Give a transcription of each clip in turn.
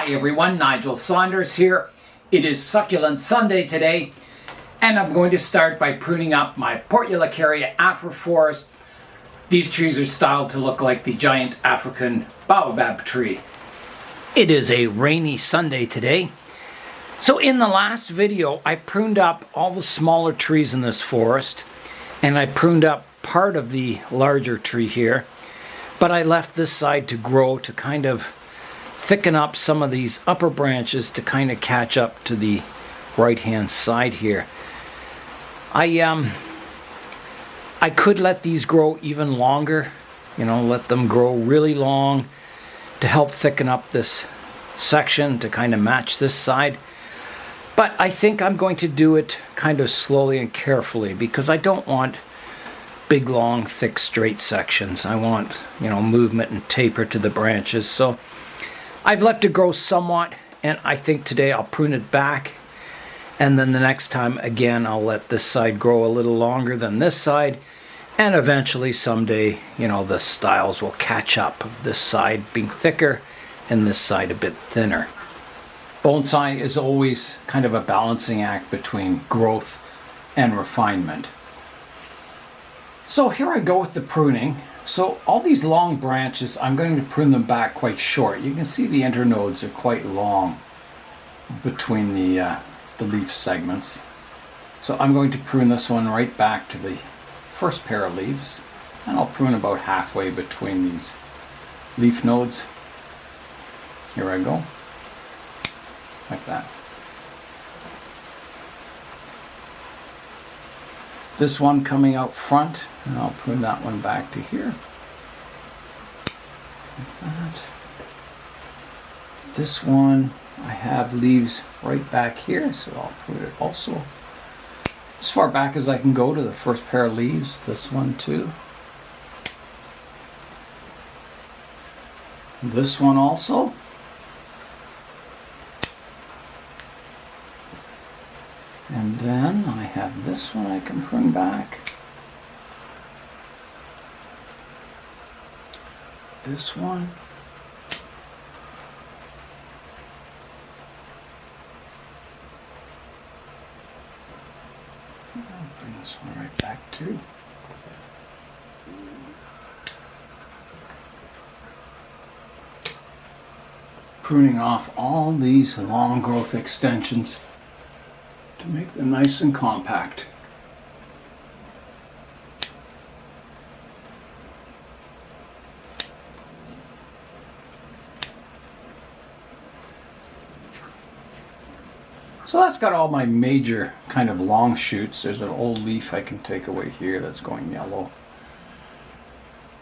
Hi everyone, Nigel Saunders here. It is Succulent Sunday today, and I'm going to start by pruning up my Portulacaria afra forest. These trees are styled to look like the giant African Baobab tree. It is a rainy Sunday today. So in the last video, I pruned up all the smaller trees in this forest, and I pruned up part of the larger tree here, but I left this side to grow to kind of thicken up some of these upper branches to kind of catch up to the right hand side here. I could let these grow even longer, let them grow really long to help thicken up this section to kind of match this side. But I think I'm going to do it kind of slowly and carefully because I don't want big, long, thick, straight sections. I want, movement and taper to the branches. So I've left it grow somewhat, and I think today I'll prune it back, and then the next time, again, I'll let this side grow a little longer than this side, and eventually someday, the styles will catch up of this side being thicker and this side a bit thinner. Bonsai is always kind of a balancing act between growth and refinement. So here I go with the pruning. So all these long branches, I'm going to prune them back quite short. You can see the internodes are quite long between the leaf segments. So I'm going to prune this one right back to the first pair of leaves, and I'll prune about halfway between these leaf nodes. Here I go, like that. This one coming out front, and I'll prune that one back to here. Like that. This one, I have leaves right back here, so I'll prune it also as far back as I can go to the first pair of leaves. This one too. This one also. And then I have this one I can prune back. This one. I'll bring this one right back too. Pruning off all these long growth extensions to make them nice and compact. So that's got all my major kind of long shoots. There's an old leaf I can take away here that's going yellow.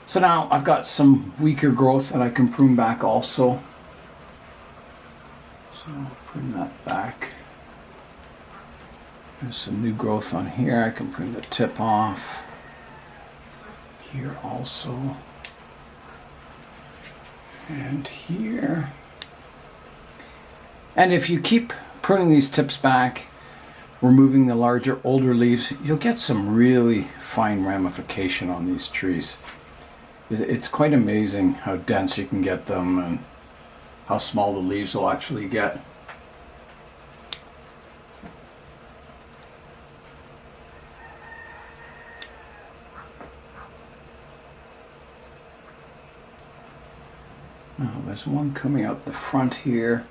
So now I've got some weaker growth that I can prune back also. So I'll prune that back. There's some new growth on here. I can prune the tip off. Here also. And here. And if you keep pruning these tips back, removing the larger, older leaves, you'll get some really fine ramification on these trees. It's quite amazing how dense you can get them and how small the leaves will actually get. Now there's one coming out the front here.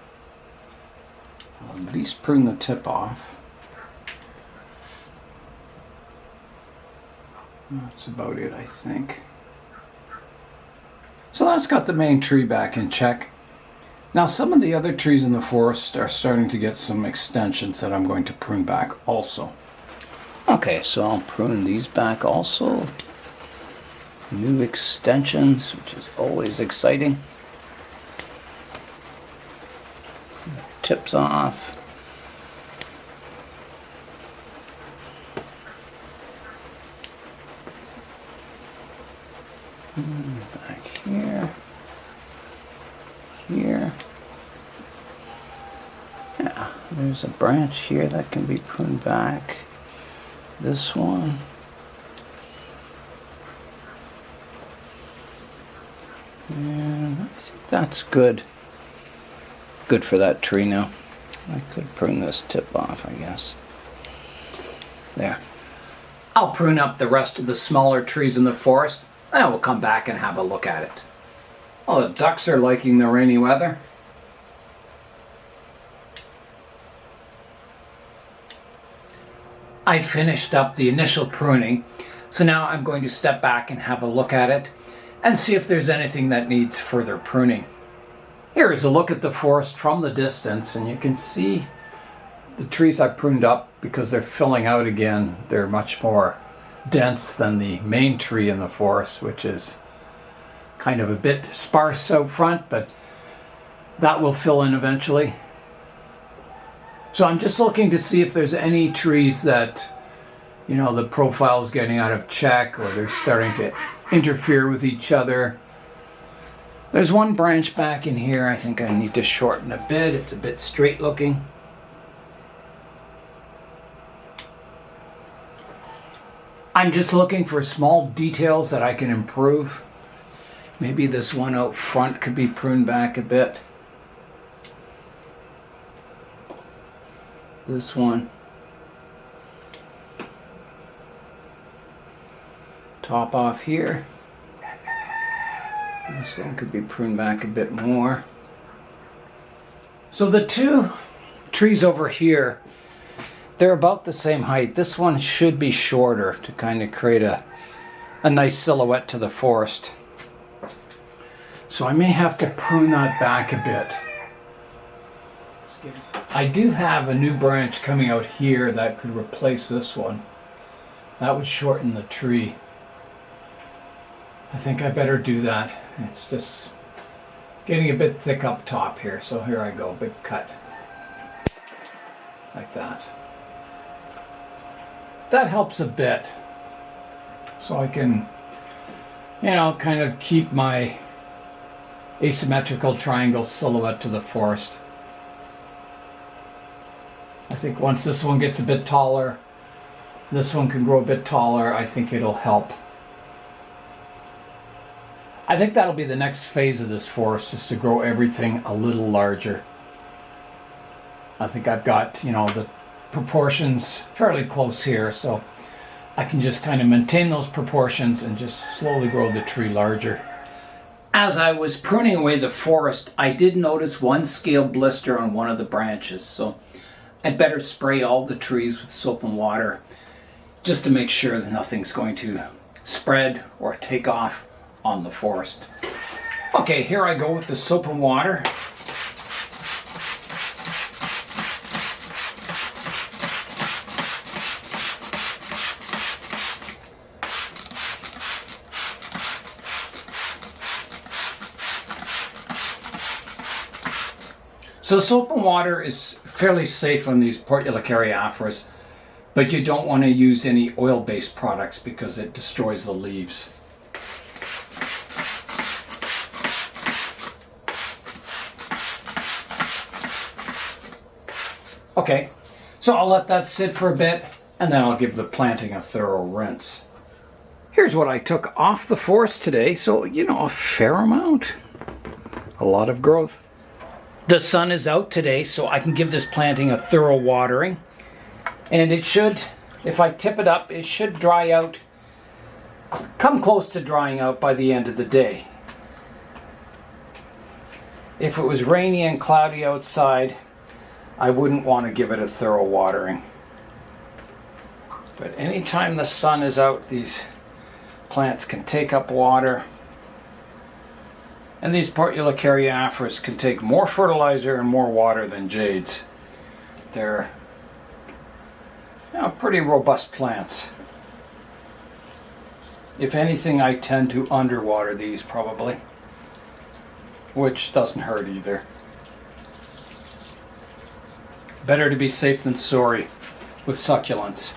I'll at least prune the tip off. That's about it, I think. So that's got the main tree back in check. Now some of the other trees in the forest are starting to get some extensions that I'm going to prune back also. Okay, so I'll prune these back also. New extensions, which is always exciting. Tips off. Back here. Here. Yeah, there's a branch here that can be pruned back. This one. And I think that's good. good for that tree now. I could prune this tip off, I guess. There. I'll prune up the rest of the smaller trees in the forest, and we'll come back and have a look at it. Oh, the ducks are liking the rainy weather. I finished up the initial pruning, so now I'm going to step back and have a look at it and see if there's anything that needs further pruning. Here is a look at the forest from the distance, and you can see the trees I pruned up because they're filling out again. They're much more dense than the main tree in the forest, which is kind of a bit sparse out front, but that will fill in eventually. So I'm just looking to see if there's any trees that, you know, the profile is getting out of check or they're starting to interfere with each other. There's one branch back in here I think I need to shorten a bit. It's a bit straight looking. I'm just looking for small details that I can improve. Maybe this one out front could be pruned back a bit. This one. Top off here. This one could be pruned back a bit more. So the two trees over here, they're about the same height. This one should be shorter to kind of create a nice silhouette to the forest. So I may have to prune that back a bit. I do have a new branch coming out here that could replace this one. That would shorten the tree. I think I better do that. It's just getting a bit thick up top here. So here I go, big cut. Like that. That helps a bit. So I can, you know, kind of keep my asymmetrical triangle silhouette to the forest. I think once this one gets a bit taller, this one can grow a bit taller, I think it'll help. I think that'll be the next phase of this forest, is to grow everything a little larger. I think I've got, you know, the proportions fairly close here, so I can just kind of maintain those proportions and just slowly grow the tree larger. As I was pruning away the forest, I did notice one scale blister on one of the branches, so I'd better spray all the trees with soap and water just to make sure that nothing's going to spread or take off on the forest. Okay, here I go with the soap and water. So soap and water is fairly safe on these Portulacaria afras, but you don't want to use any oil-based products because it destroys the leaves. Okay, so I'll let that sit for a bit and then I'll give the planting a thorough rinse. Here's what I took off the forest today, so you know, a fair amount. A lot of growth. The sun is out today, so I can give this planting a thorough watering. And it should, if I tip it up, it should dry out, come close to drying out by the end of the day. If it was rainy and cloudy outside, I wouldn't want to give it a thorough watering. But anytime the sun is out, these plants can take up water. And these Portulacaria afras can take more fertilizer and more water than Jades. They're, you know, pretty robust plants. If anything, I tend to underwater these probably, which doesn't hurt either. Better to be safe than sorry with succulents.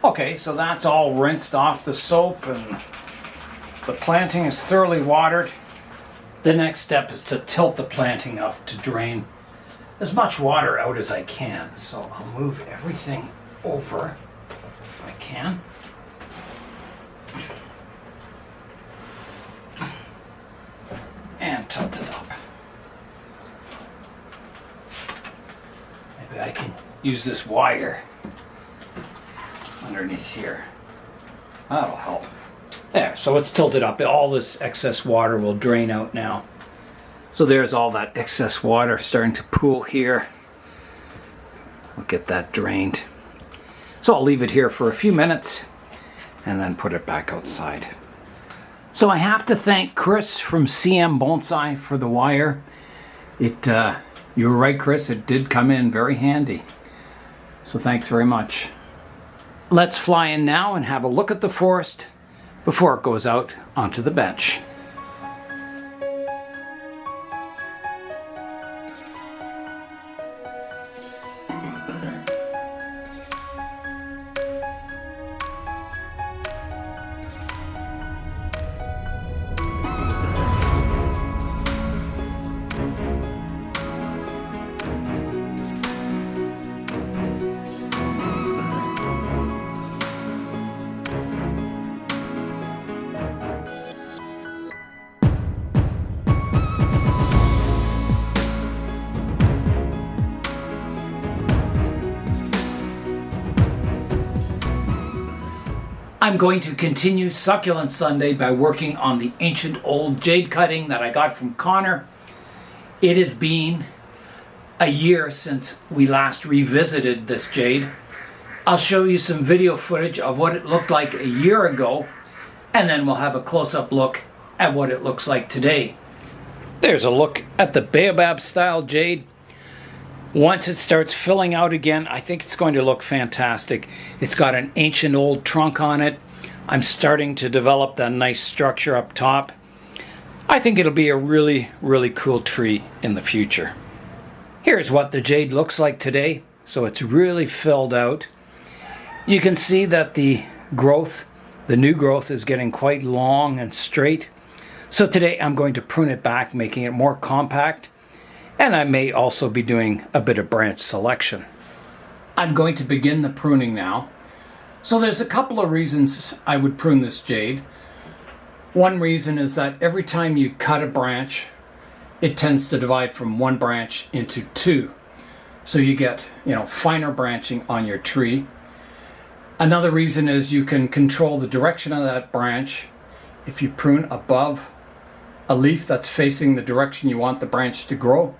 Okay, so that's all rinsed off the soap and the planting is thoroughly watered. The next step is to tilt the planting up to drain as much water out as I can. So I'll move everything over if I can. tilt it up. Maybe I can use this wire underneath here. That'll help. There, so it's tilted up. All this excess water will drain out now. So there's all that excess water starting to pool here. We'll get that drained. So I'll leave it here for a few minutes and then put it back outside. So I have to thank Chris from CM Bonsai for the wire. You were right, Chris, it did come in very handy. So thanks very much. Let's fly in now and have a look at the forest before it goes out onto the bench. I'm going to continue Succulent Sunday by working on the ancient old jade cutting that I got from Connor. It has been a year since we last revisited this jade. I'll show you some video footage of what it looked like a year ago, and then we'll have a close-up look at what it looks like today. There's a look at the Baobab Style jade. Once it starts filling out again, I think it's going to look fantastic. It's got an ancient old trunk on it. I'm starting to develop that nice structure up top. I think it'll be a really, really cool tree in the future. Here's what the jade looks like today. So it's really filled out. You can see that the new growth is getting quite long and straight. So today I'm going to prune it back, making it more compact. And I may also be doing a bit of branch selection. I'm going to begin the pruning now. So there's a couple of reasons I would prune this jade. One reason is that every time you cut a branch, it tends to divide from one branch into two. So you get, finer branching on your tree. Another reason is you can control the direction of that branch. If you prune above a leaf that's facing the direction you want the branch to grow,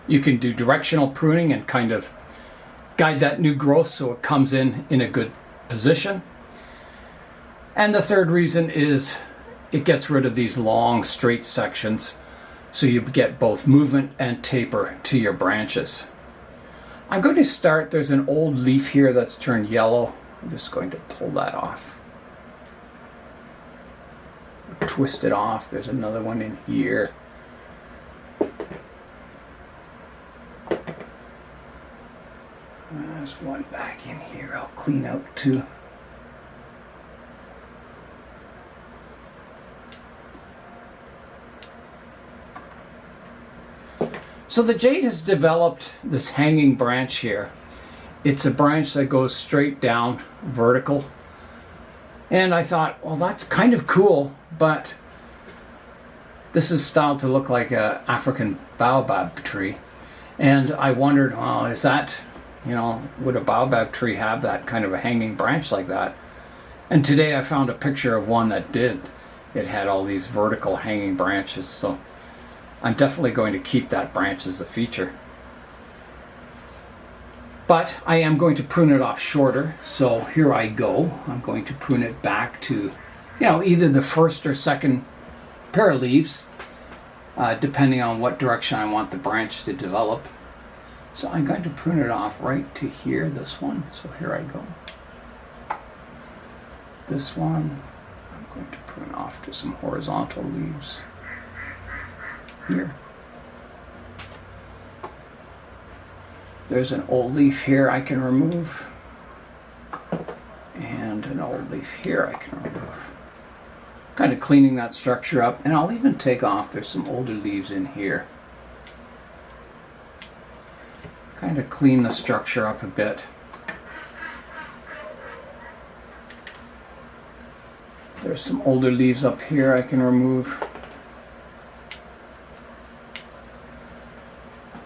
you can do directional pruning and kind of guide that new growth so it comes in a good position. And the third reason is it gets rid of these long straight sections so you get both movement and taper to your branches. I'm going to start, there's an old leaf here that's turned yellow. I'm just going to pull that off. Twist it off. There's another one in here. There's one back in here I'll clean out too. So the jade has developed this hanging branch here. It's a branch that goes straight down, vertical. And I thought, well, that's kind of cool, but this is styled to look like an African baobab tree. And I wondered, well, is that, would a baobab tree have that kind of a hanging branch like that? And today I found a picture of one that did. It had all these vertical hanging branches, so I'm definitely going to keep that branch as a feature. But I am going to prune it off shorter, so here I go. I'm going to prune it back to, either the first or second pair of leaves, depending on what direction I want the branch to develop. So I'm going to prune it off right to here, this one. So here I go. This one, I'm going to prune off to some horizontal leaves here. There's an old leaf here I can remove, and an old leaf here I can remove. Kind of cleaning that structure up, and I'll even take off, there's some older leaves in here. Kind of clean the structure up a bit. There's some older leaves up here I can remove.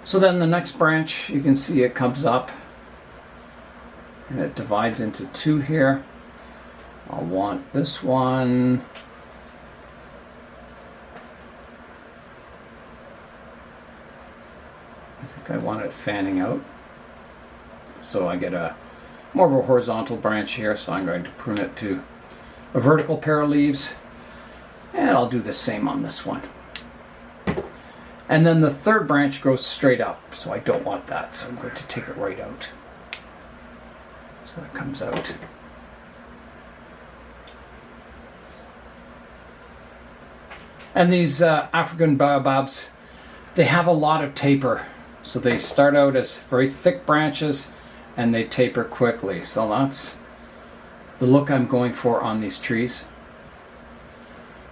So then the next branch, you can see it comes up and it divides into two here. I'll want this one. I think I want it fanning out. So I get a more of a horizontal branch here, so I'm going to prune it to a vertical pair of leaves. And I'll do the same on this one. And then the third branch goes straight up, so I don't want that, so I'm going to take it right out. So it comes out. And these African baobabs, they have a lot of taper. So they start out as very thick branches and they taper quickly. So that's the look I'm going for on these trees.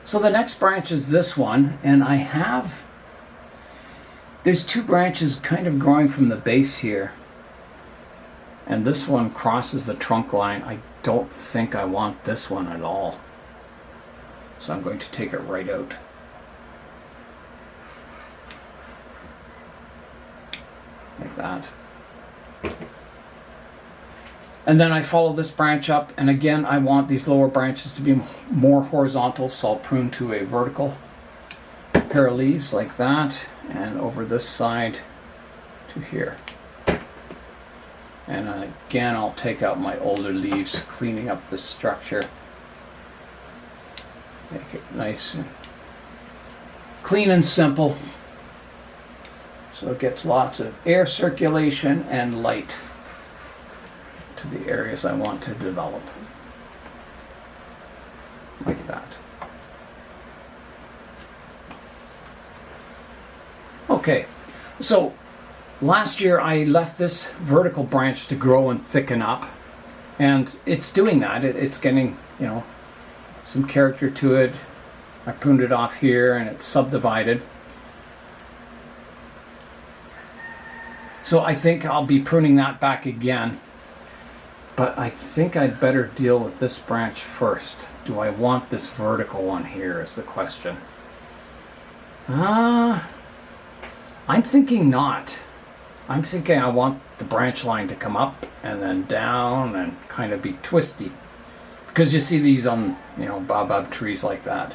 So the next branch is this one, and there's two branches kind of growing from the base here. And this one crosses the trunk line. I don't think I want this one at all. So I'm going to take it right out. Like that. And then I follow this branch up, and again I want these lower branches to be more horizontal, so I'll prune to a vertical pair of leaves like that, and over this side to here. And again I'll take out my older leaves, cleaning up the structure. Make it nice and clean and simple, so it gets lots of air circulation and light to the areas I want to develop. Like that. Okay, so last year I left this vertical branch to grow and thicken up, and it's doing that. It's getting, you know, some character to it. I pruned it off here and it's subdivided. So I think I'll be pruning that back again. But I think I'd better deal with this branch first. Do I want this vertical one here is the question. I'm thinking not. I'm thinking I want the branch line to come up and then down and kind of be twisty. Because you see these on, you know, baobab trees like that.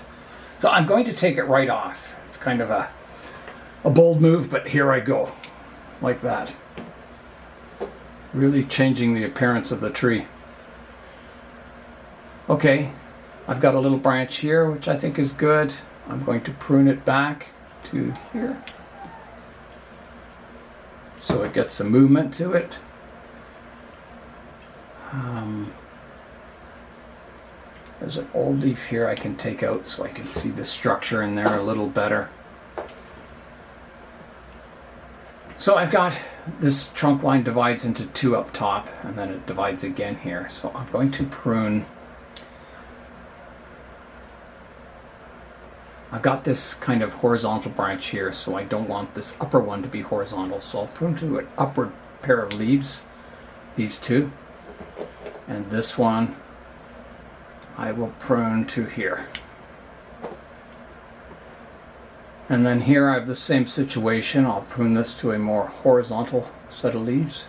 So I'm going to take it right off. It's kind of a bold move, but here I go. Like that. Really changing the appearance of the tree. Okay, I've got a little branch here, which I think is good. I'm going to prune it back to here, so it gets some movement to it. There's an old leaf here I can take out so I can see the structure in there a little better. So I've got this trunk line divides into two up top, and then it divides again here. So I'm going to prune. I've got this kind of horizontal branch here, so I don't want this upper one to be horizontal. So I'll prune to an upward pair of leaves, these two. And this one I will prune to here. And then here I have the same situation. I'll prune this to a more horizontal set of leaves,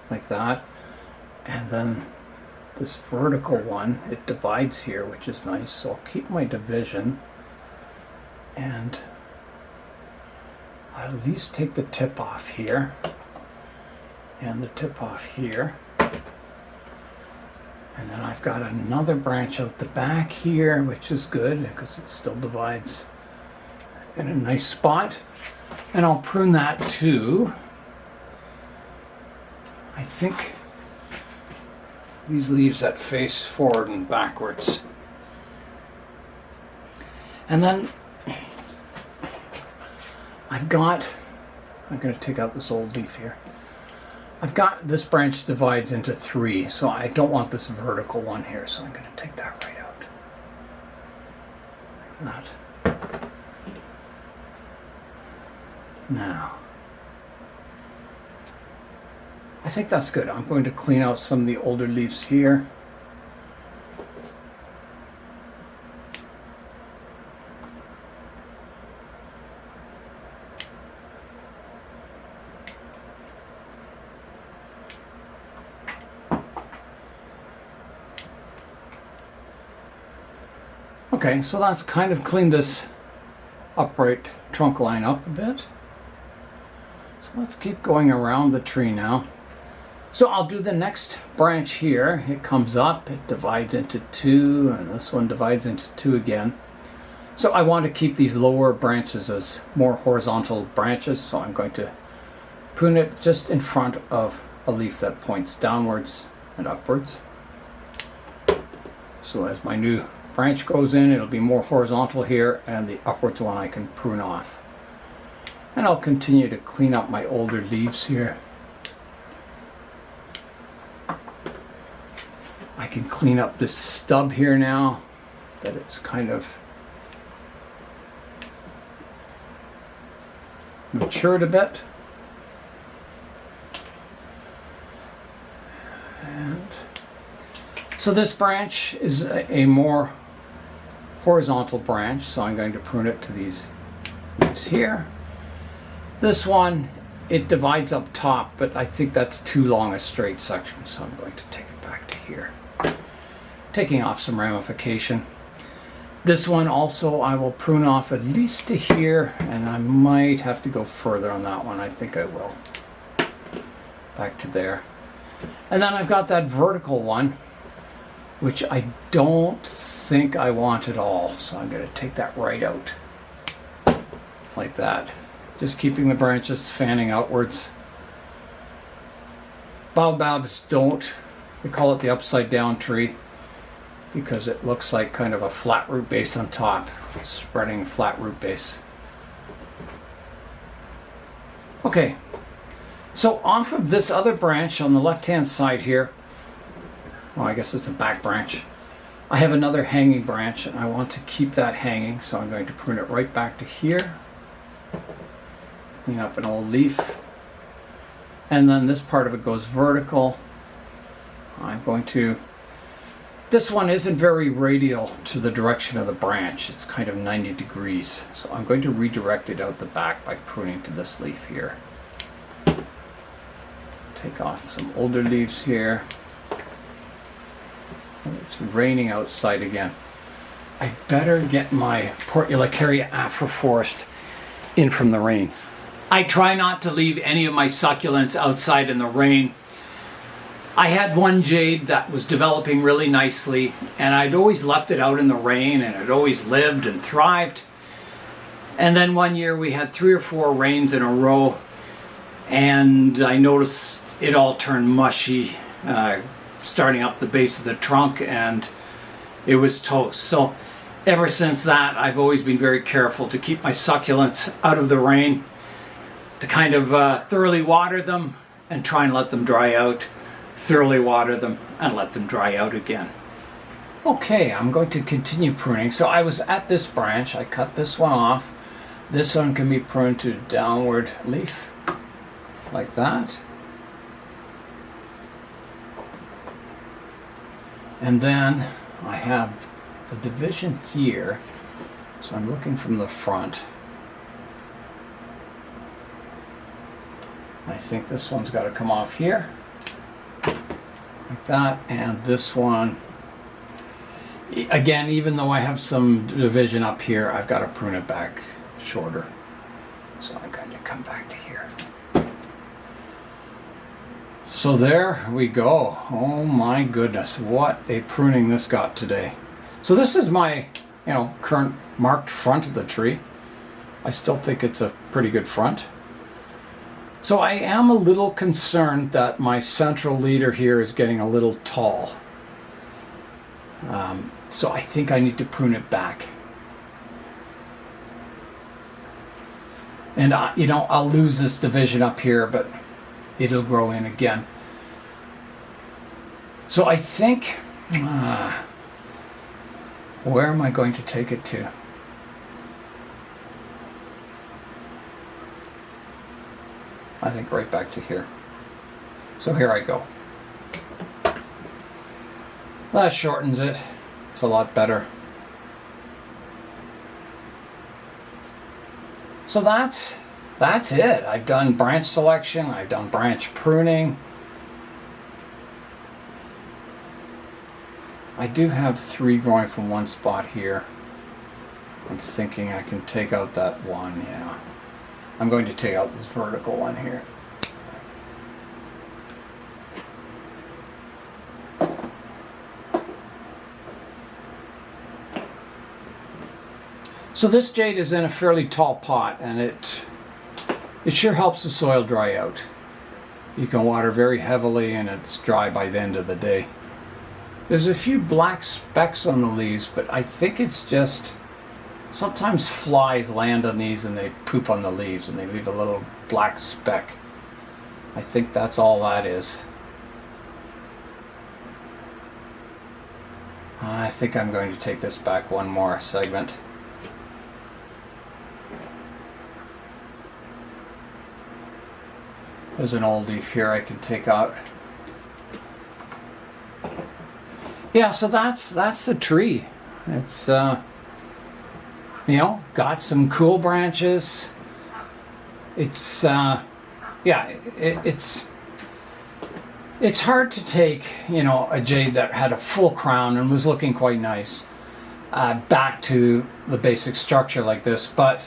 like that. And then this vertical one, it divides here, which is nice. So I'll keep my division, and I'll at least take the tip off here, and the tip off here. And then I've got another branch out the back here, which is good because it still divides in a nice spot, and I'll prune that too. I think these leaves that face forward and backwards. And then I'm going to take out this old leaf here. I've got this branch divides into three, so I don't want this vertical one here, so I'm going to take that right out. Like that. Now, I think that's good. I'm going to clean out some of the older leaves here. Okay, so that's kind of cleaned this upright trunk line up a bit. So let's keep going around the tree now. So I'll do the next branch here. It comes up, it divides into two, and this one divides into two again. So I want to keep these lower branches as more horizontal branches, so I'm going to prune it just in front of a leaf that points downwards and upwards. So as my new branch goes in, it'll be more horizontal here, and the upwards one I can prune off. And I'll continue to clean up my older leaves here. I can clean up this stub here now that it's kind of matured a bit. And so this branch is a more horizontal branch, so I'm going to prune it to these leaves here. This one, it divides up top, but I think that's too long a straight section, so I'm going to take it back to here, taking off some ramification. This one also I will prune off at least to here, and I might have to go further on that one. I think I will. Back to there. And then I've got that vertical one, which I don't think I want at all, so I'm going to take that right out like that, just keeping the branches fanning outwards. Baobabs don't, they call it the upside down tree because it looks like kind of a flat root base on top, spreading a flat root base. Okay, so off of this other branch on the left hand side here, well, I guess it's a back branch, I have another hanging branch and I want to keep that hanging, so I'm going to prune it right back to here, clean up an old leaf, and then this part of it goes vertical. I'm going to, this one isn't very radial to the direction of the branch, it's kind of 90 degrees, so I'm going to redirect it out the back by pruning to this leaf here. Take off some older leaves here. It's raining outside again. I better get my Portulacaria afra forest in from the rain. I try not to leave any of my succulents outside in the rain. I had one Jade that was developing really nicely, and I'd always left it out in the rain, and it always lived and thrived. And then one year we had 3 or 4 rains in a row, and I noticed it all turned mushy, starting up the base of the trunk, and it was toast. So ever since that, I've always been very careful to keep my succulents out of the rain, to kind of thoroughly water them and try and let them dry out, thoroughly water them and let them dry out again. Okay, I'm going to continue pruning. So I was at this branch, I cut this one off. This one can be pruned to downward leaf, like that. And then I have a division here, so I'm looking from the front. I think this one's got to come off here, like that, and this one, again, even though I have some division up here, I've got to prune it back shorter. So I'm going to come back to here. So there we go. Oh my goodness, what a pruning this got today. So this is my, current marked front of the tree. I still think it's a pretty good front. So I am a little concerned that my central leader here is getting a little tall. So I think I need to prune it back. And I'll lose this division up here, but it'll grow in again. So I think, where am I going to take it to? I think right back to here. So here I go. That shortens it. It's a lot better. So that's it. I've done branch selection, I've done branch pruning. I do have 3 growing from one spot here. I'm thinking I can take out that one, yeah. I'm going to take out this vertical one here. So this jade is in a fairly tall pot, and it sure helps the soil dry out. You can water very heavily and it's dry by the end of the day. There's a few black specks on the leaves, but I think it's just sometimes flies land on these and they poop on the leaves and they leave a little black speck. I think that's all that is. I think I'm going to take this back one more segment. There's an old leaf here I can take out. Yeah, so that's the tree. It's you know, got some cool branches. It's yeah, it's hard to take, you know, a jade that had a full crown and was looking quite nice back to the basic structure like this, but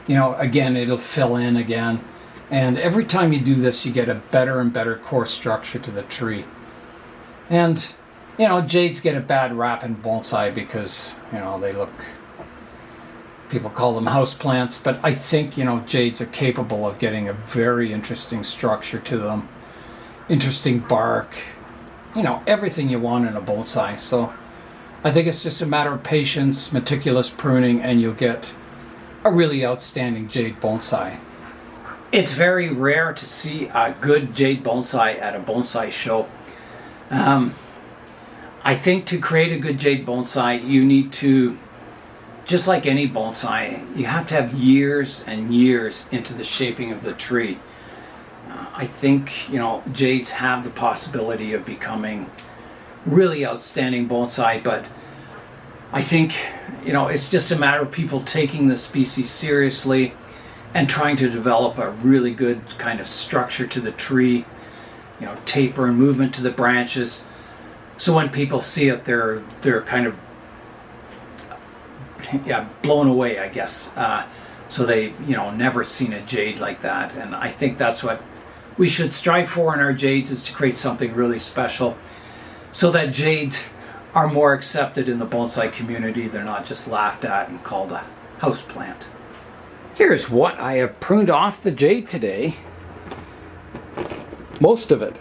you know, again, it'll fill in again, and every time you do this you get a better and better core structure to the tree. And you know, jades get a bad rap in bonsai because, you know, they look, people call them house plants, but I think, you know, jades are capable of getting a very interesting structure to them. Interesting bark, you know, everything you want in a bonsai. So I think it's just a matter of patience, meticulous pruning, and you'll get a really outstanding jade bonsai. It's very rare to see a good jade bonsai at a bonsai show. I think to create a good jade bonsai, you need to, just like any bonsai, you have to have years and years into the shaping of the tree. I think, you know, jades have the possibility of becoming really outstanding bonsai, but I think, you know, it's just a matter of people taking the species seriously and trying to develop a really good kind of structure to the tree, you know, taper and movement to the branches. So when people see it, they're kind of, yeah, blown away, I guess. So they've, you know, never seen a jade like that. And I think that's what we should strive for in our jades, is to create something really special so that jades are more accepted in the bonsai community. They're not just laughed at and called a house plant. Here's what I have pruned off the jade today. Most of it,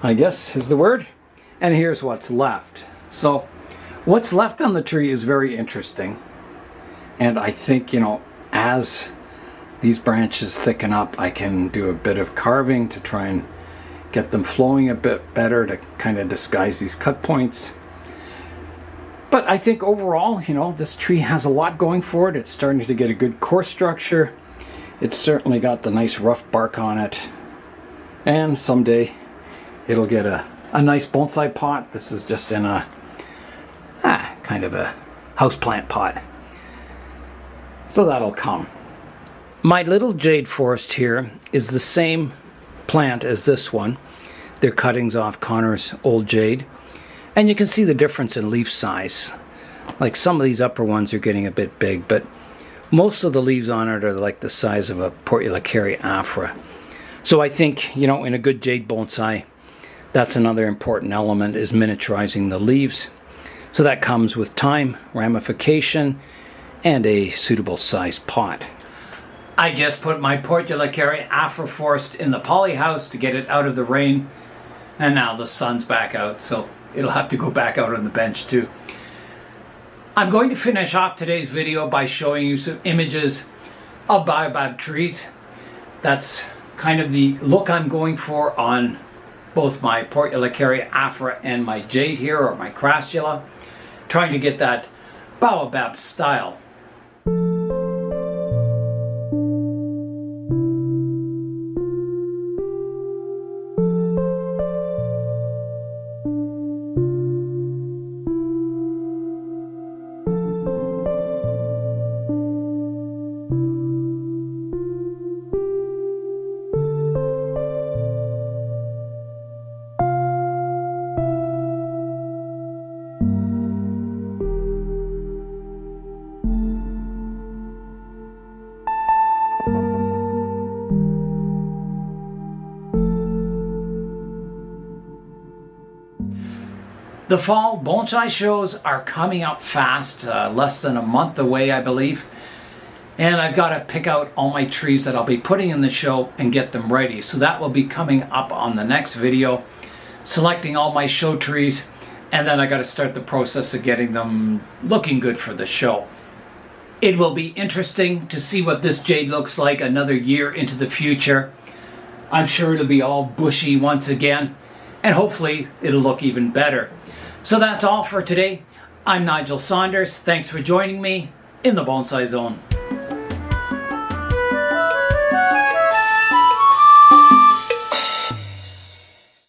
I guess is the word. And here's what's left. So what's left on the tree is very interesting. And I think, you know, as these branches thicken up, I can do a bit of carving to try and get them flowing a bit better to kind of disguise these cut points. But I think overall, you know, this tree has a lot going for it. It's starting to get a good core structure. It's certainly got the nice rough bark on it. And someday it'll get a nice bonsai pot. This is just in a kind of a houseplant pot. So that'll come. My little jade forest here is the same plant as this one. They're cuttings off Connor's old jade. And you can see the difference in leaf size. Like some of these upper ones are getting a bit big, but most of the leaves on it are like the size of a Portulacaria afra. So I think, you know, in a good jade bonsai, that's another important element, is miniaturizing the leaves. So that comes with time, ramification, and a suitable size pot. I just put my Portulacaria afra forest in the poly house to get it out of the rain, and now the sun's back out, so it'll have to go back out on the bench too. I'm going to finish off today's video by showing you some images of baobab trees. That's kind of the look I'm going for on both my Portulacaria afra and my jade here, or my Crassula, trying to get that Baobab style. The fall bonsai shows are coming up fast, less than a month away, I believe. And I've got to pick out all my trees that I'll be putting in the show and get them ready. So that will be coming up on the next video, selecting all my show trees, and then I got to start the process of getting them looking good for the show. It will be interesting to see what this jade looks like another year into the future. I'm sure it'll be all bushy once again, and hopefully it'll look even better. So that's all for today. I'm Nigel Saunders. Thanks for joining me in the Bonsai Zone.